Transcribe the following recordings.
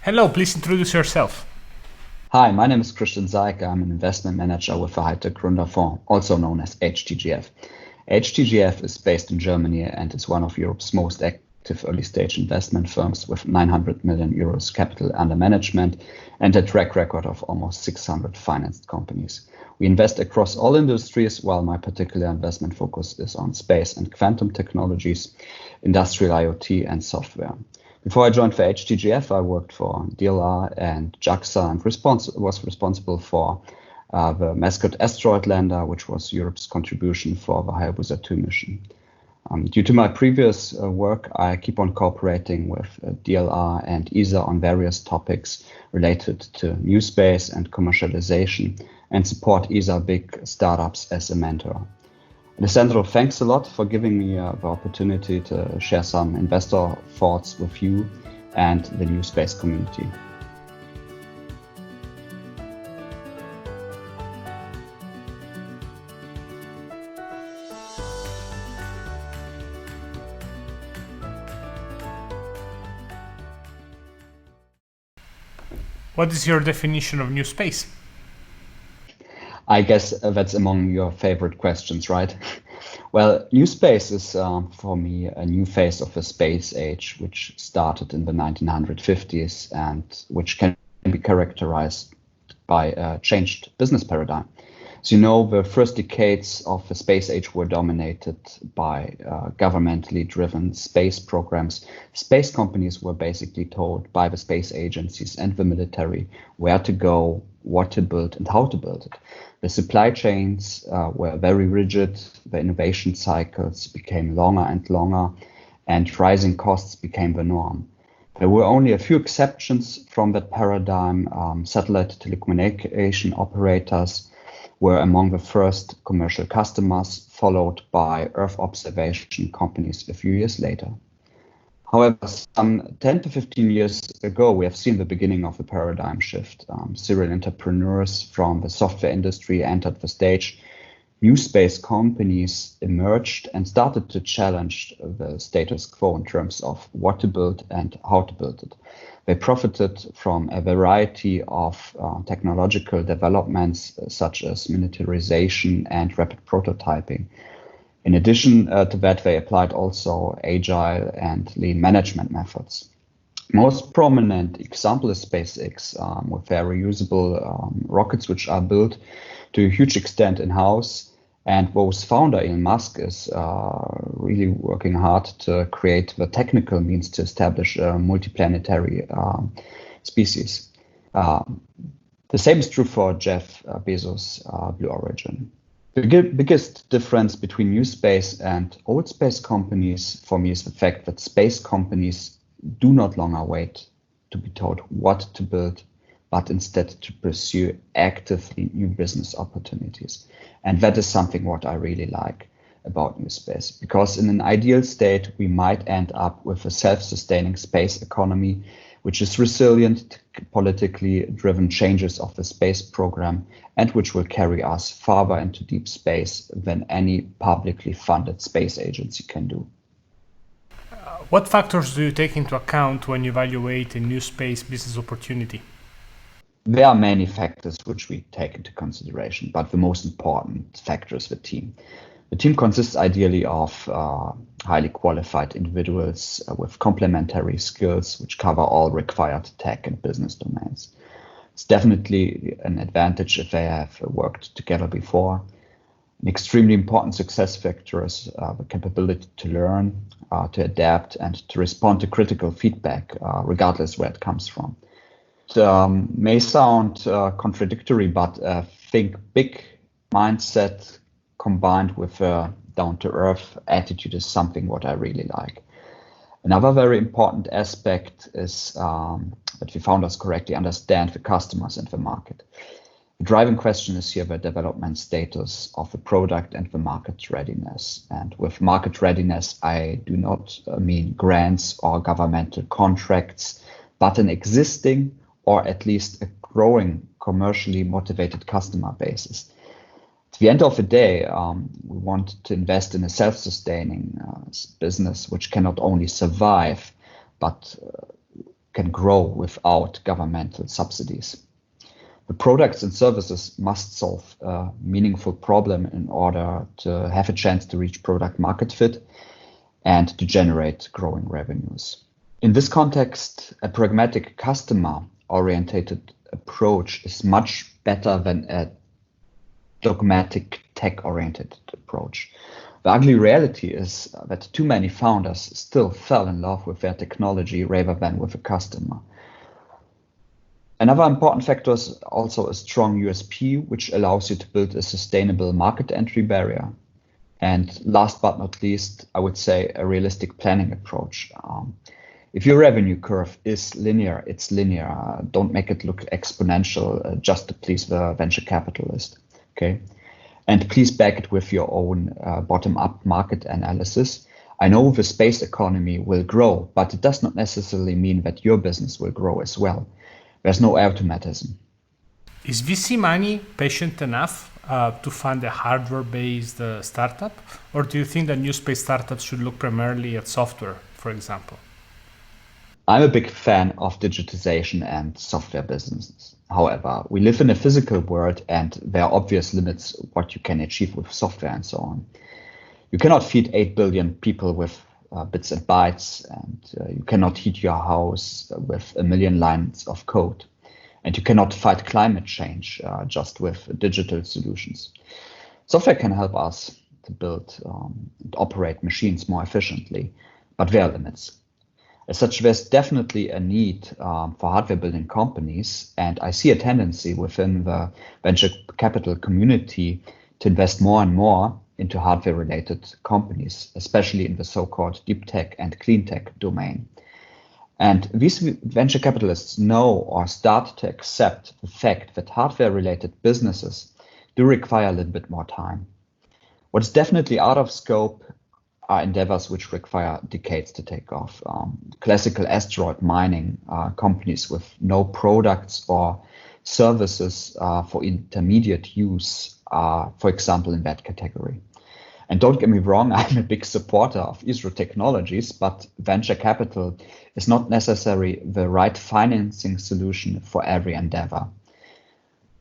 Hello, please introduce yourself. Hi, my name is Ziach. I'm an investment manager with a high-tech Gründerfonds, also known as HTGF. HTGF is based in Germany and is one of Europe's most active early-stage investment firms with 900 million euros capital under management and a track record of almost 600 financed companies. We invest across all industries, while my particular investment focus is on space and quantum technologies, industrial IoT, and software. Before I joined for HTGF, I worked for DLR and JAXA and was responsible for the Mascot asteroid lander, which was Europe's contribution for the Hayabusa 2 mission. Due to my previous work, I keep on cooperating with DLR and ESA on various topics related to new space and commercialization, and support ESA big startups as a mentor. Alessandro, thanks a lot for giving me the opportunity to share some investor thoughts with you and the new space community. What is your definition of new space? I guess that's among your favorite questions, right? Well, new space is for me a new phase of the space age, which started in the 1950s and which can be characterized by a changed business paradigm. So, the first decades of the space age were dominated by governmentally driven space programs. Space companies were basically told by the space agencies and the military where to go, what to build, and how to build it. The supply chains were very rigid, the innovation cycles became longer and longer, and rising costs became the norm. There were only a few exceptions from that paradigm. Satellite telecommunication operators were among the first commercial customers, followed by Earth observation companies a few years later. However, some 10 to 15 years ago, we have seen the beginning of the paradigm shift. Serial entrepreneurs from the software industry entered the stage. New space companies emerged and started to challenge the status quo in terms of what to build and how to build it. They profited from a variety of technological developments, such as miniaturization and rapid prototyping. In addition to that, they applied also agile and lean management methods. Most prominent example is SpaceX, with their reusable rockets, which are built to a huge extent in-house. And whose founder, Elon Musk, is really working hard to create the technical means to establish a multiplanetary species. The same is true for Jeff Bezos' Blue Origin. The biggest difference between new space and old space companies for me is the fact that space companies do not longer wait to be told what to build, but instead to pursue actively new business opportunities. And that is something what I really like about new space, because in an ideal state, we might end up with a self-sustaining space economy, which is resilient to politically driven changes of the space program and which will carry us farther into deep space than any publicly funded space agency can do. What factors do you take into account when you evaluate a new space business opportunity? There are many factors which we take into consideration, but the most important factor is the team. The team consists ideally of highly qualified individuals with complementary skills which cover all required tech and business domains. It's definitely an advantage if they have worked together before. An extremely important success factor is the capability to learn, to adapt, and to respond to critical feedback, regardless where it comes from. It may sound contradictory, but think big mindset combined with a down-to-earth attitude is something what I really like. Another very important aspect is that the founders correctly understand the customers and the market. The driving question is here the development status of the product and the market readiness. And with market readiness, I do not mean grants or governmental contracts, but an existing or at least a growing commercially motivated customer bases. At the end of the day, we want to invest in a self-sustaining business which can not only survive, but can grow without governmental subsidies. The products and services must solve a meaningful problem in order to have a chance to reach product market fit and to generate growing revenues. In this context, a pragmatic customer-oriented approach is much better than a dogmatic tech-oriented approach. The ugly reality is that too many founders still fell in love with their technology rather than with the customer. Another important factor is also a strong USP, which allows you to build a sustainable market entry barrier. And last but not least, I would say a realistic planning approach. If your revenue curve is linear, it's linear. Don't make it look exponential just to please the venture capitalist. Okay, and please back it with your own bottom-up market analysis. I know the space economy will grow, but it does not necessarily mean that your business will grow as well. There's no automatism. Is VC money patient enough to fund a hardware-based startup? Or do you think that new space startups should look primarily at software, for example? I'm a big fan of digitization and software businesses. However, we live in a physical world and there are obvious limits what you can achieve with software and so on. You cannot feed 8 billion people with bits and bytes, and you cannot heat your house with 1 million lines of code. And you cannot fight climate change just with digital solutions. Software can help us to build and operate machines more efficiently, but there are limits. As such, there's definitely a need for hardware building companies, and I see a tendency within the venture capital community to invest more and more into hardware-related companies, especially in the so-called deep tech and clean tech domain. And these venture capitalists know or start to accept the fact that hardware-related businesses do require a little bit more time. What's definitely out of scope are endeavors which require decades to take off. Classical asteroid mining companies with no products or services for intermediate use are, for example, in that category. And don't get me wrong, I'm a big supporter of ISRO technologies, but venture capital is not necessarily the right financing solution for every endeavor.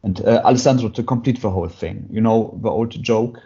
And Alessandro, to complete the whole thing, you know the old joke,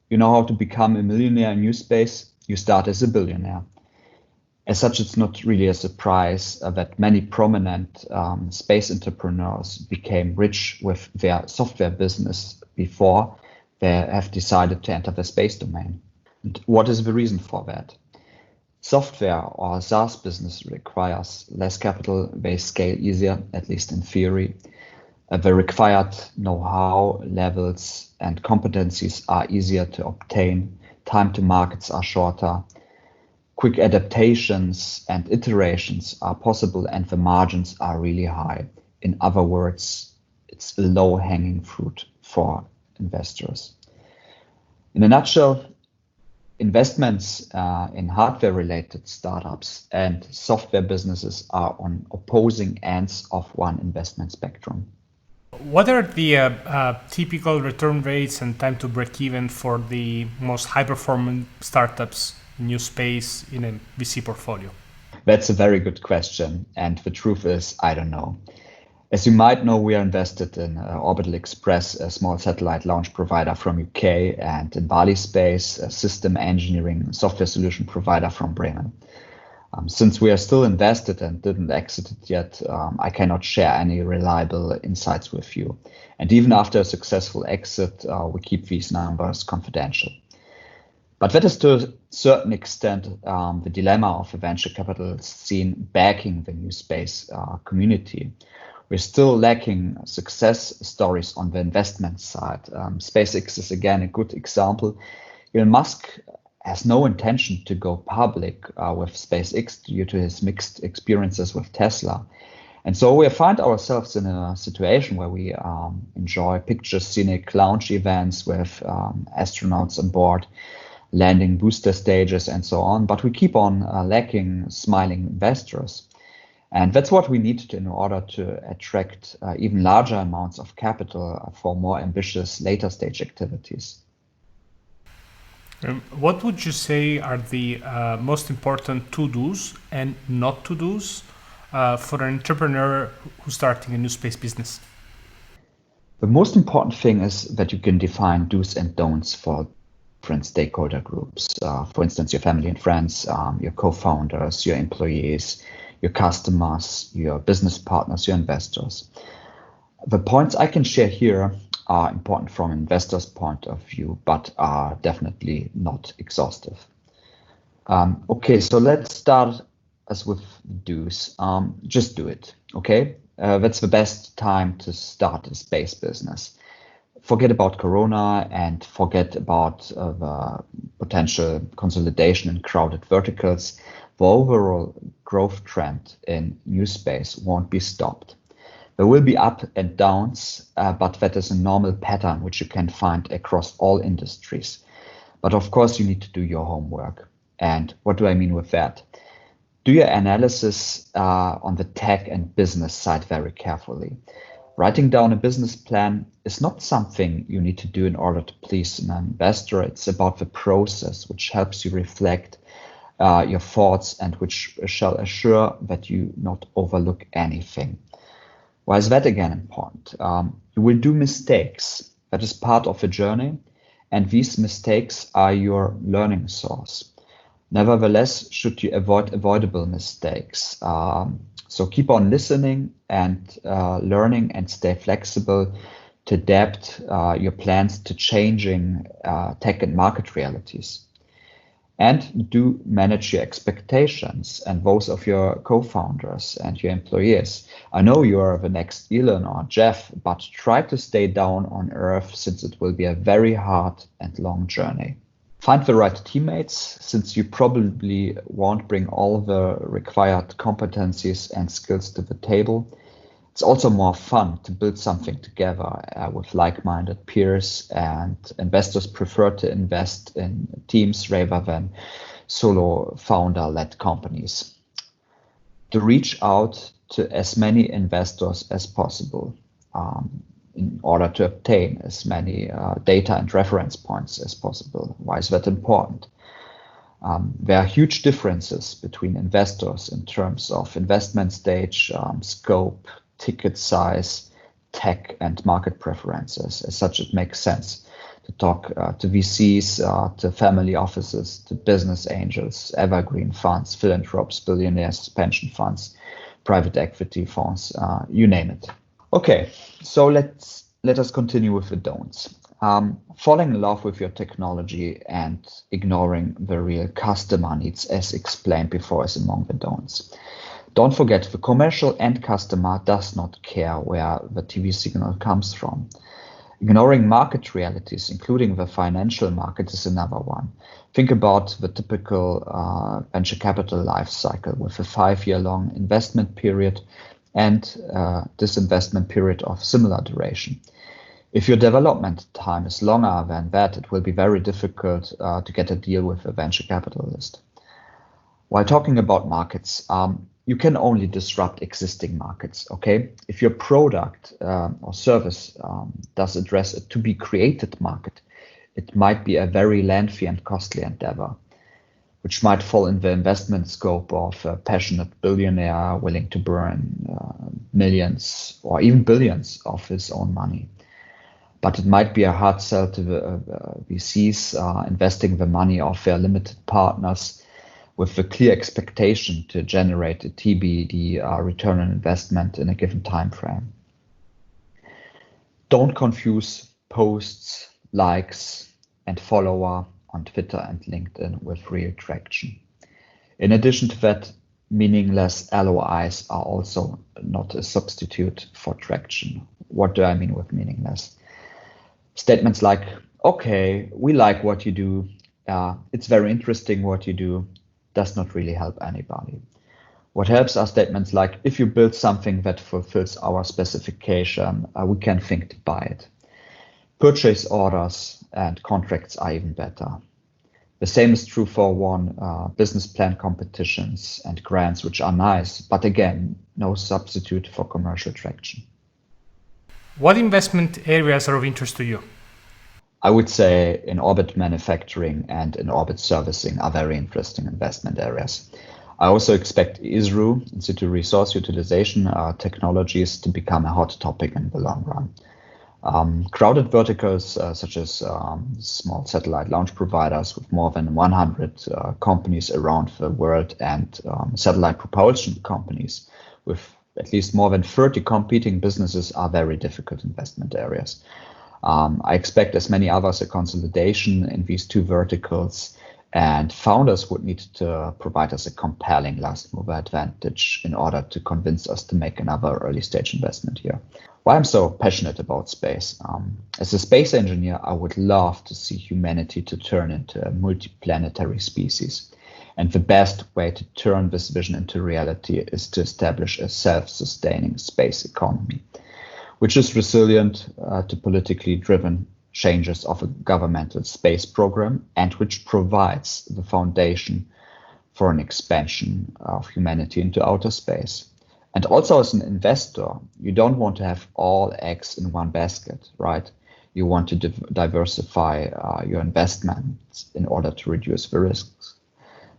you know how to become a millionaire in new space? You start as a billionaire. As such, it's not really a surprise that many prominent space entrepreneurs became rich with their software business before they have decided to enter the space domain. And what is the reason for that? Software or SaaS business requires less capital, they scale easier, at least in theory. The required know-how levels and competencies are easier to obtain, time to markets are shorter, quick adaptations and iterations are possible, and the margins are really high. In other words, it's a low-hanging fruit for investors. In a nutshell, investments in hardware-related startups and software businesses are on opposing ends of one investment spectrum. What are the typical return rates and time to break even for the most high-performing startups in new space in a VC portfolio? That's a very good question, and the truth is, I don't know. As you might know, we are invested in Orbital Express, a small satellite launch provider from UK, and in Bali Space, a system engineering software solution provider from Bremen. Since we are still invested and didn't exit it yet, I cannot share any reliable insights with you. And even after a successful exit, we keep these numbers confidential. But that is to a certain extent the dilemma of a venture capital scene backing the new space community. We're still lacking success stories on the investment side. SpaceX is again a good example. Elon Musk has no intention to go public with SpaceX due to his mixed experiences with Tesla. And so we find ourselves in a situation where we enjoy picture scenic launch events with astronauts on board, landing booster stages and so on, but we keep on lacking smiling investors. And that's what we need in order to attract even larger amounts of capital for more ambitious later stage activities. What would you say are the most important to-dos and not to-dos for an entrepreneur who's starting a new space business? The most important thing is that you can define do's and don'ts for different stakeholder groups. For instance, your family and friends, your co-founders, your employees, your customers, your business partners, your investors. The points I can share here are important from an investor's point of view, but are definitely not exhaustive. Okay, so let's start as with do's. Just do it, okay? That's the best time to start a space business. Forget about Corona and forget about the potential consolidation in crowded verticals. The overall growth trend in new space won't be stopped. There will be up and downs, but that is a normal pattern which you can find across all industries. But of course, you need to do your homework. And what do I mean with that? Do your analysis on the tech and business side very carefully. Writing down a business plan is not something you need to do in order to please an investor. It's about the process which helps you reflect your thoughts and which shall assure that you not overlook anything. Why is that again important? You will do mistakes. That is part of the journey, and these mistakes are your learning source. Nevertheless, should you avoid avoidable mistakes? So keep on listening and learning and stay flexible to adapt your plans to changing tech and market realities. And do manage your expectations and those of your co-founders and your employees. I know you are the next Elon or Jeff, but try to stay down on Earth since it will be a very hard and long journey. Find the right teammates, since you probably won't bring all the required competencies and skills to the table. It's also more fun to build something together with like-minded peers, and investors prefer to invest in teams rather than solo founder-led companies. To reach out to as many investors as possible in order to obtain as many data and reference points as possible. Why is that important? There are huge differences between investors in terms of investment stage, scope, ticket size, tech, and market preferences. As such, it makes sense to talk to VCs, to family offices, to business angels, evergreen funds, philanthropes, billionaires, pension funds, private equity funds, you name it. Okay, so let us continue with the don'ts. Falling in love with your technology and ignoring the real customer needs, as explained before, is among the don'ts. Don't forget, the commercial end customer does not care where the TV signal comes from. Ignoring market realities, including the financial market, is another one. Think about the typical venture capital life cycle with a 5-year-long investment period and disinvestment period of similar duration. If your development time is longer than that, it will be very difficult to get a deal with a venture capitalist. While talking about markets, you can only disrupt existing markets, okay? If your product or service does address a to-be-created market, it might be a very lengthy and costly endeavor, which might fall in the investment scope of a passionate billionaire willing to burn millions or even billions of his own money. But it might be a hard sell to the VCs investing the money of their limited partners with the clear expectation to generate a TBD return on investment in a given time frame. Don't confuse posts, likes, and follower on Twitter and LinkedIn with real traction. In addition to that, meaningless LOIs are also not a substitute for traction. What do I mean with meaningless? Statements like, okay, we like what you do, it's very interesting what you do, does not really help anybody. What helps are statements like, if you build something that fulfills our specification, we can think to buy it. Purchase orders and contracts are even better. The same is true for business plan competitions and grants, which are nice, but again, no substitute for commercial traction. What investment areas are of interest to you? I would say in orbit manufacturing and in orbit servicing are very interesting investment areas. I also expect ISRU, in situ resource utilization technologies, to become a hot topic in the long run. Crowded verticals such as small satellite launch providers with more than 100 companies around the world, and satellite propulsion companies with at least more than 30 competing businesses are very difficult investment areas. I expect, as many others, a consolidation in these two verticals, and founders would need to provide us a compelling last mover advantage in order to convince us to make another early stage investment here. Why I'm so passionate about space. As a space engineer, I would love to see humanity to turn into a multiplanetary species. And the best way to turn this vision into reality is to establish a self-sustaining space economy, which is resilient to politically driven changes of a governmental space program, and which provides the foundation for an expansion of humanity into outer space. And also, as an investor, you don't want to have all eggs in one basket, right? You want to diversify your investments in order to reduce the risks.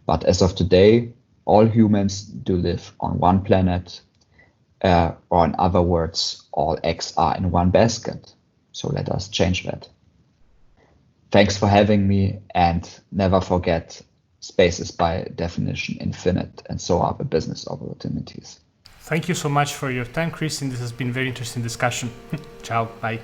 But as of today, all humans do live on one planet, or in other words, all eggs are in one basket. So let us change that. Thanks for having me, and never forget, space is by definition infinite, and so are the business opportunities. Thank you so much for your time, Chris, and this has been a very interesting discussion. Ciao, bye.